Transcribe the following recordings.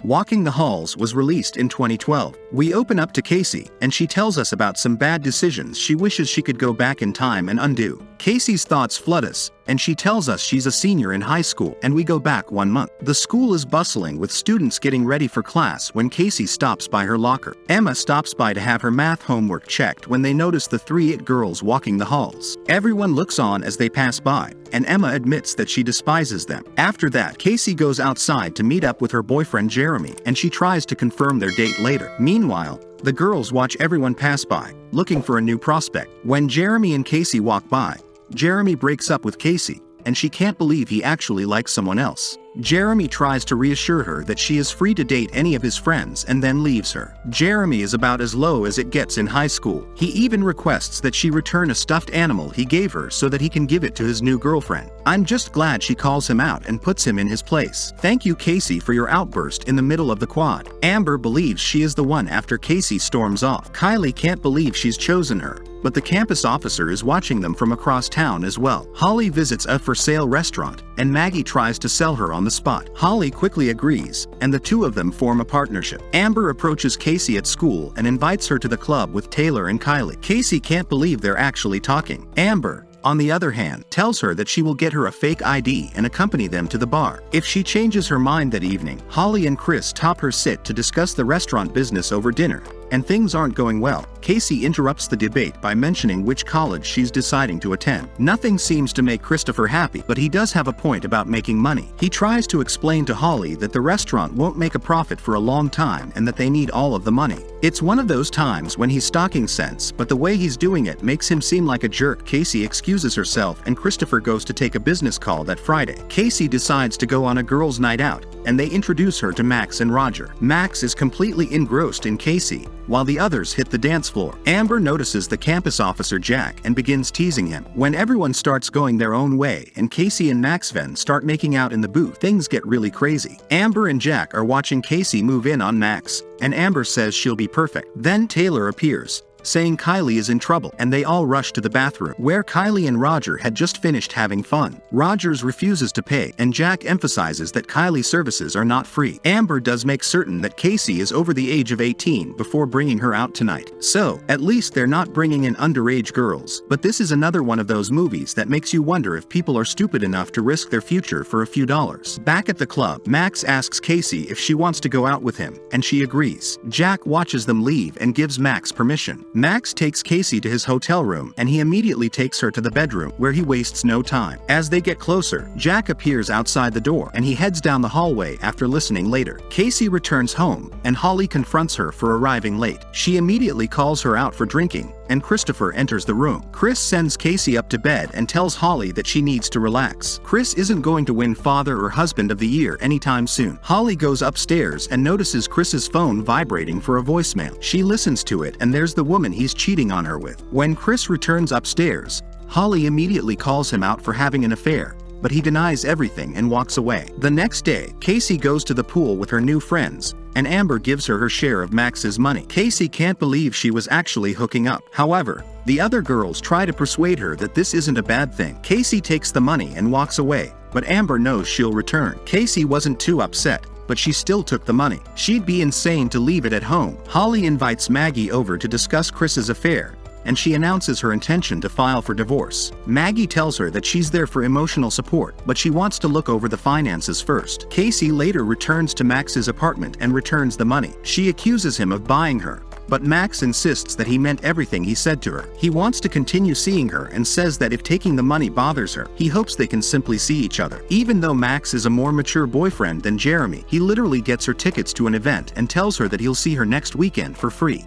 Walking the Halls was released in 2012. We open up to Casey, and she tells us about some bad decisions she wishes she could go back in time and undo. Casey's thoughts flood us, and she tells us she's a senior in high school, and we go back 1 month. The school is bustling with students getting ready for class when Casey stops by her locker. Emma stops by to have her math homework checked when they notice the 3 it girls walking the halls. Everyone looks on as they pass by, and Emma admits that she despises them. After that, Casey goes outside to meet up with her boyfriend Jeremy, and she tries to confirm their date later. Meanwhile, the girls watch everyone pass by, looking for a new prospect. When Jeremy and Casey walk by, Jeremy breaks up with Casey, and she can't believe he actually likes someone else. Jeremy tries to reassure her that she is free to date any of his friends and then leaves her. Jeremy is about as low as it gets in high school. He even requests that she return a stuffed animal he gave her so that he can give it to his new girlfriend. I'm just glad she calls him out and puts him in his place. Thank you, Casey, for your outburst in the middle of the quad. Amber believes she is the one after Casey storms off. Kylie can't believe she's chosen her, but the campus officer is watching them from across town as well. Holly visits a for-sale restaurant, and Maggie tries to sell her on the spot. Holly quickly agrees, and the two of them form a partnership. Amber approaches Casey at school and invites her to the club with Taylor and Kylie. Casey can't believe they're actually talking. Amber, on the other hand, tells her that she will get her a fake ID and accompany them to the bar. If she changes her mind that evening, Holly and Chris top her sit to discuss the restaurant business over dinner, and things aren't going well. Casey interrupts the debate by mentioning which college she's deciding to attend. Nothing seems to make Christopher happy, but he does have a point about making money. He tries to explain to Holly that the restaurant won't make a profit for a long time and that they need all of the money. It's one of those times when he's talking sense, but the way he's doing it makes him seem like a jerk. Casey excuses herself and Christopher goes to take a business call that Friday. Casey decides to go on a girls' night out, and they introduce her to Max and Roger. Max is completely engrossed in Casey, while the others hit the dance floor. Amber notices the campus officer Jack and begins teasing him. When everyone starts going their own way and Casey and Maxven start making out in the booth, things get really crazy. Amber and Jack are watching Casey move in on Max, and Amber says she'll be perfect. Then Taylor appears, saying Kylie is in trouble, and they all rush to the bathroom, where Kylie and Roger had just finished having fun. Rogers refuses to pay, and Jack emphasizes that Kylie's services are not free. Amber does make certain that Casey is over the age of 18 before bringing her out tonight. So, at least they're not bringing in underage girls. But this is another one of those movies that makes you wonder if people are stupid enough to risk their future for a few dollars. Back at the club, Max asks Casey if she wants to go out with him, and she agrees. Jack watches them leave and gives Max permission. Max takes Casey to his hotel room, and he immediately takes her to the bedroom, where he wastes no time. As they get closer, Jack appears outside the door, and he heads down the hallway after listening later. Casey returns home, and Holly confronts her for arriving late. She immediately calls her out for drinking, and Christopher enters the room. Chris sends Casey up to bed and tells Holly that she needs to relax. Chris isn't going to win Father or Husband of the Year anytime soon. Holly goes upstairs and notices Chris's phone vibrating for a voicemail. She listens to it, and there's the woman he's cheating on her with. When Chris returns upstairs, Holly immediately calls him out for having an affair, but he denies everything and walks away. The next day, Casey goes to the pool with her new friends, and Amber gives her her share of Max's money. Casey can't believe she was actually hooking up. However, the other girls try to persuade her that this isn't a bad thing. Casey takes the money and walks away, but Amber knows she'll return. Casey wasn't too upset, but she still took the money. She'd be insane to leave it at home. Holly invites Maggie over to discuss Chris's affair, and she announces her intention to file for divorce. Maggie tells her that she's there for emotional support, but she wants to look over the finances first. Casey later returns to Max's apartment and returns the money. She accuses him of buying her, but Max insists that he meant everything he said to her. He wants to continue seeing her and says that if taking the money bothers her, he hopes they can simply see each other. Even though Max is a more mature boyfriend than Jeremy, he literally gets her tickets to an event and tells her that he'll see her next weekend for free.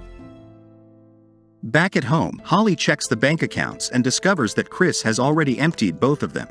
Back at home, Holly checks the bank accounts and discovers that Chris has already emptied both of them.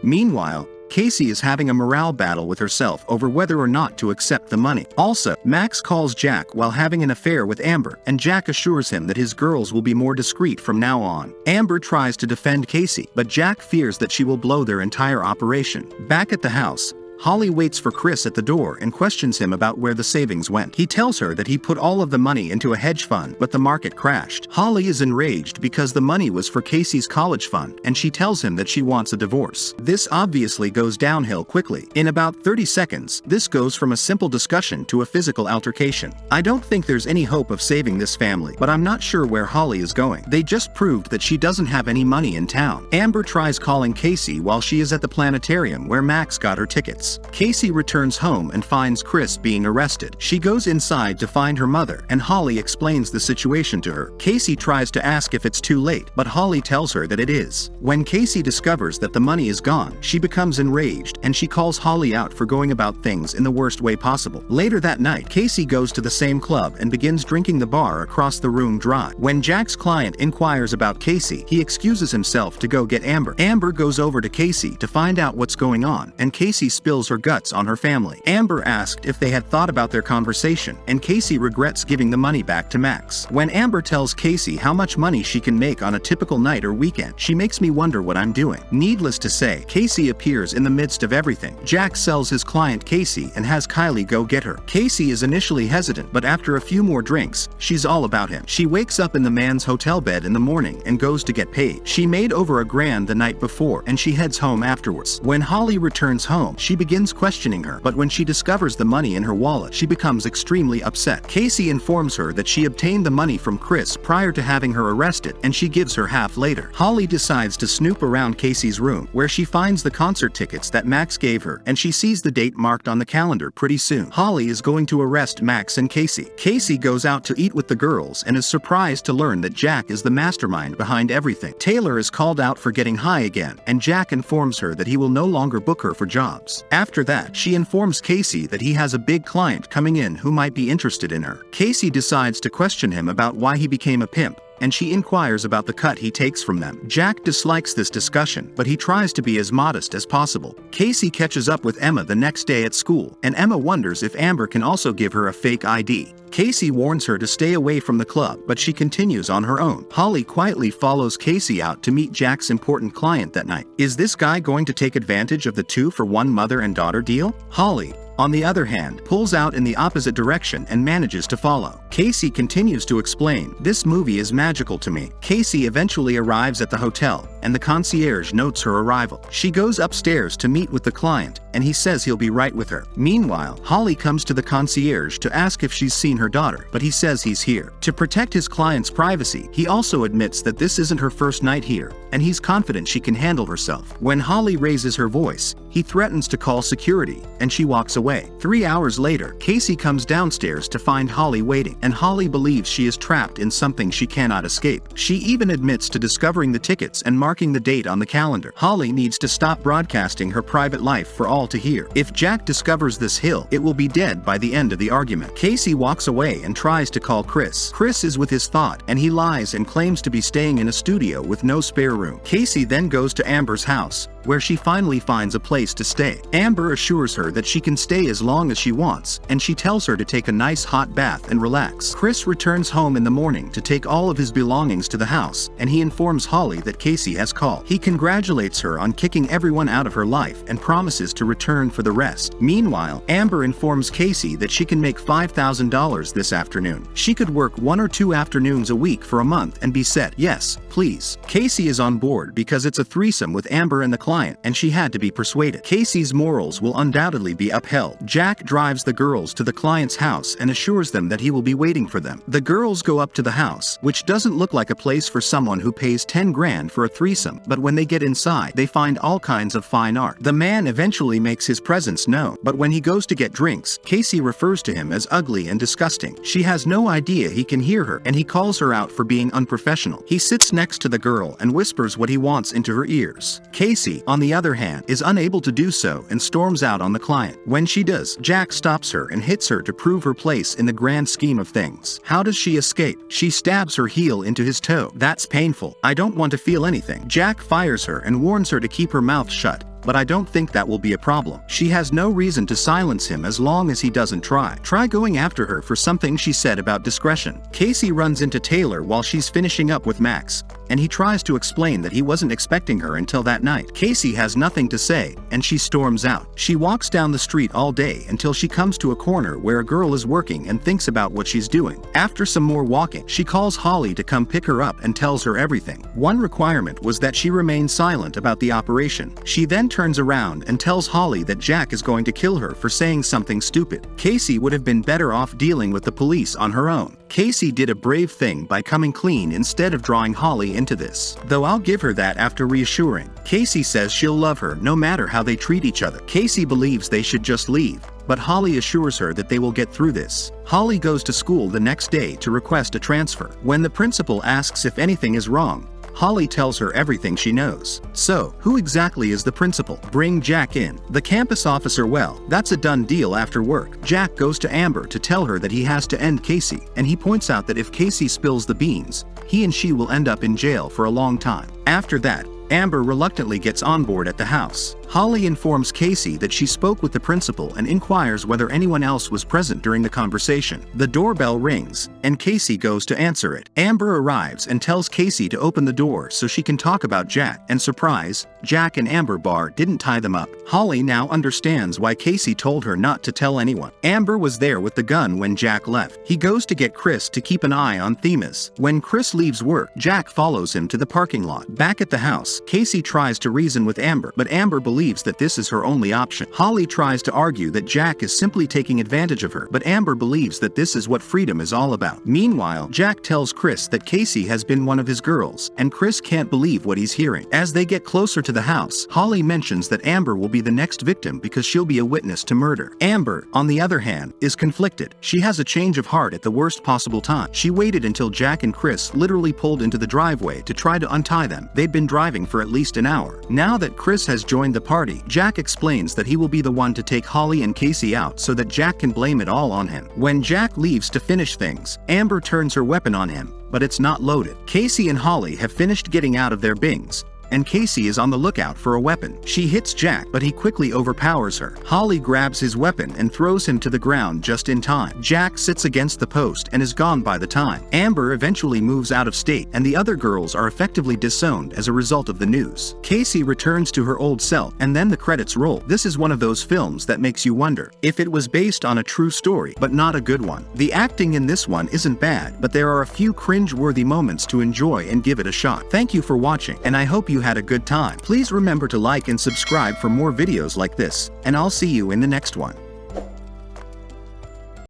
Meanwhile, Casey is having a morale battle with herself over whether or not to accept the money. Also, Max calls Jack while having an affair with Amber, and Jack assures him that his girls will be more discreet from now on. Amber tries to defend Casey, but Jack fears that she will blow their entire operation. Back at the house, Holly waits for Chris at the door and questions him about where the savings went. He tells her that he put all of the money into a hedge fund, but the market crashed. Holly is enraged because the money was for Casey's college fund, and she tells him that she wants a divorce. This obviously goes downhill quickly. In about 30 seconds, this goes from a simple discussion to a physical altercation. I don't think there's any hope of saving this family, but I'm not sure where Holly is going. They just proved that she doesn't have any money in town. Amber tries calling Casey while she is at the planetarium where Max got her tickets. Casey returns home and finds Chris being arrested. She goes inside to find her mother, and Holly explains the situation to her. Casey tries to ask if it's too late, but Holly tells her that it is. When Casey discovers that the money is gone, she becomes enraged, and she calls Holly out for going about things in the worst way possible. Later that night, Casey goes to the same club and begins drinking the bar across the room dry. When Jack's client inquires about Casey, he excuses himself to go get Amber. Amber goes over to Casey to find out what's going on, and Casey spills her guts on her family. Amber asked if they had thought about their conversation, and Casey regrets giving the money back to Max. When Amber tells Casey how much money she can make on a typical night or weekend, she makes me wonder what I'm doing. Needless to say, Casey appears in the midst of everything. Jack sells his client Casey and has Kylie go get her. Casey is initially hesitant, but after a few more drinks, she's all about him. She wakes up in the man's hotel bed in the morning and goes to get paid. She made over $1,000 the night before, and she heads home afterwards. When Holly returns home, she begins questioning her, but when she discovers the money in her wallet, she becomes extremely upset. Casey informs her that she obtained the money from Chris prior to having her arrested, and she gives her half later. Holly decides to snoop around Casey's room, where she finds the concert tickets that Max gave her, and she sees the date marked on the calendar pretty soon. Holly is going to arrest Max and Casey. Casey goes out to eat with the girls and is surprised to learn that Jack is the mastermind behind everything. Taylor is called out for getting high again, and Jack informs her that he will no longer book her for jobs. After that, she informs Casey that he has a big client coming in who might be interested in her. Casey decides to question him about why he became a pimp, and she inquires about the cut he takes from them. Jack dislikes this discussion, but he tries to be as modest as possible. Casey catches up with Emma the next day at school, and Emma wonders if Amber can also give her a fake ID. Casey warns her to stay away from the club, but she continues on her own. Holly quietly follows Casey out to meet Jack's important client that night. Is this guy going to take advantage of the 2-for-1 mother and daughter deal? Holly, on the other hand, pulls out in the opposite direction and manages to follow. Casey continues to explain, "This movie is magical to me." Casey eventually arrives at the hotel, and the concierge notes her arrival. She goes upstairs to meet with the client, and he says he'll be right with her. Meanwhile, Holly comes to the concierge to ask if she's seen her daughter, but he says he's here. To protect his client's privacy, he also admits that this isn't her first night here, and he's confident she can handle herself. When Holly raises her voice, he threatens to call security, and she walks away. 3 hours later, Casey comes downstairs to find Holly waiting, and Holly believes she is trapped in something she cannot escape. She even admits to discovering the tickets and marking the date on the calendar. Holly needs to stop broadcasting her private life for all to hear. If Jack discovers this hill, it will be dead by the end of the argument. Casey walks away and tries to call Chris. Chris is with his thought, and he lies and claims to be staying in a studio with no spare room. Casey then goes to Amber's house, where she finally finds a place to stay. Amber assures her that she can stay as long as she wants, and she tells her to take a nice hot bath and relax. Chris returns home in the morning to take all of his belongings to the house, and he informs Holly that Casey has called. He congratulates her on kicking everyone out of her life and promises to return for the rest. Meanwhile, Amber informs Casey that she can make $5,000 this afternoon. She could work 1 or 2 afternoons a week for a month and be set. Yes, please. Casey is on board because it's a threesome with Amber and the client, and she had to be persuaded. Casey's morals will undoubtedly be upheld. Jack drives the girls to the client's house and assures them that he will be waiting for them. The girls go up to the house, which doesn't look like a place for someone who pays 10 grand for a threesome, but when they get inside, they find all kinds of fine art. The man eventually makes his presence known, but when he goes to get drinks, Casey refers to him as ugly and disgusting. She has no idea he can hear her, and he calls her out for being unprofessional. He sits next to the girl and whispers what he wants into her ears. Casey, on the other hand, is unable to do so and storms out on the client. When she does, Jack stops her and hits her to prove her place in the grand scheme of things. How does she escape? She stabs her heel into his toe. That's painful. I don't want to feel anything. Jack fires her and warns her to keep her mouth shut, but I don't think that will be a problem. She has no reason to silence him as long as he doesn't try. Try going after her for something she said about discretion. Casey runs into Taylor while she's finishing up with Max, and he tries to explain that he wasn't expecting her until that night. Casey has nothing to say, and she storms out. She walks down the street all day until she comes to a corner where a girl is working and thinks about what she's doing. After some more walking, she calls Holly to come pick her up and tells her everything. One requirement was that she remain silent about the operation. She then turns around and tells Holly that Jack is going to kill her for saying something stupid. Casey would have been better off dealing with the police on her own. Casey did a brave thing by coming clean instead of drawing Holly into this. Though I'll give her that after reassuring. Casey says she'll love her no matter how they treat each other. Casey believes they should just leave, but Holly assures her that they will get through this. Holly goes to school the next day to request a transfer. When the principal asks if anything is wrong, Holly tells her everything she knows. So, who exactly is the principal? Bring Jack in. The campus officer, well, that's a done deal after work. Jack goes to Amber to tell her that he has to end Casey, and he points out that if Casey spills the beans, he and she will end up in jail for a long time. After that, Amber reluctantly gets on board at the house. Holly informs Casey that she spoke with the principal and inquires whether anyone else was present during the conversation. The doorbell rings, and Casey goes to answer it. Amber arrives and tells Casey to open the door so she can talk about Jack, and surprise, Jack and Amber Barr didn't tie them up. Holly now understands why Casey told her not to tell anyone. Amber was there with the gun when Jack left. He goes to get Chris to keep an eye on Themis. When Chris leaves work, Jack follows him to the parking lot. Back at the house, Casey tries to reason with Amber, but Amber believes that this is her only option. Holly tries to argue that Jack is simply taking advantage of her, but Amber believes that this is what freedom is all about. Meanwhile, Jack tells Chris that Casey has been one of his girls, and Chris can't believe what he's hearing. As they get closer to the house, Holly mentions that Amber will be the next victim because she'll be a witness to murder. Amber, on the other hand, is conflicted. She has a change of heart at the worst possible time. She waited until Jack and Chris literally pulled into the driveway to try to untie them. They'd been driving for at least an hour. Now that Chris has joined the party, Jack explains that he will be the one to take Holly and Casey out so that Jack can blame it all on him. When Jack leaves to finish things, Amber turns her weapon on him, but it's not loaded. Casey and Holly have finished getting out of their bings, and Casey is on the lookout for a weapon. She hits Jack, but he quickly overpowers her. Holly grabs his weapon and throws him to the ground just in time. Jack sits against the post and is gone by the time. Amber eventually moves out of state, and the other girls are effectively disowned as a result of the news. Casey returns to her old self, and then the credits roll. This is one of those films that makes you wonder if it was based on a true story, but not a good one. The acting in this one isn't bad, but there are a few cringe-worthy moments to enjoy and give it a shot. Thank you for watching, and I hope you had a good time. Please remember to like and subscribe for more videos like this, and I'll see you in the next one.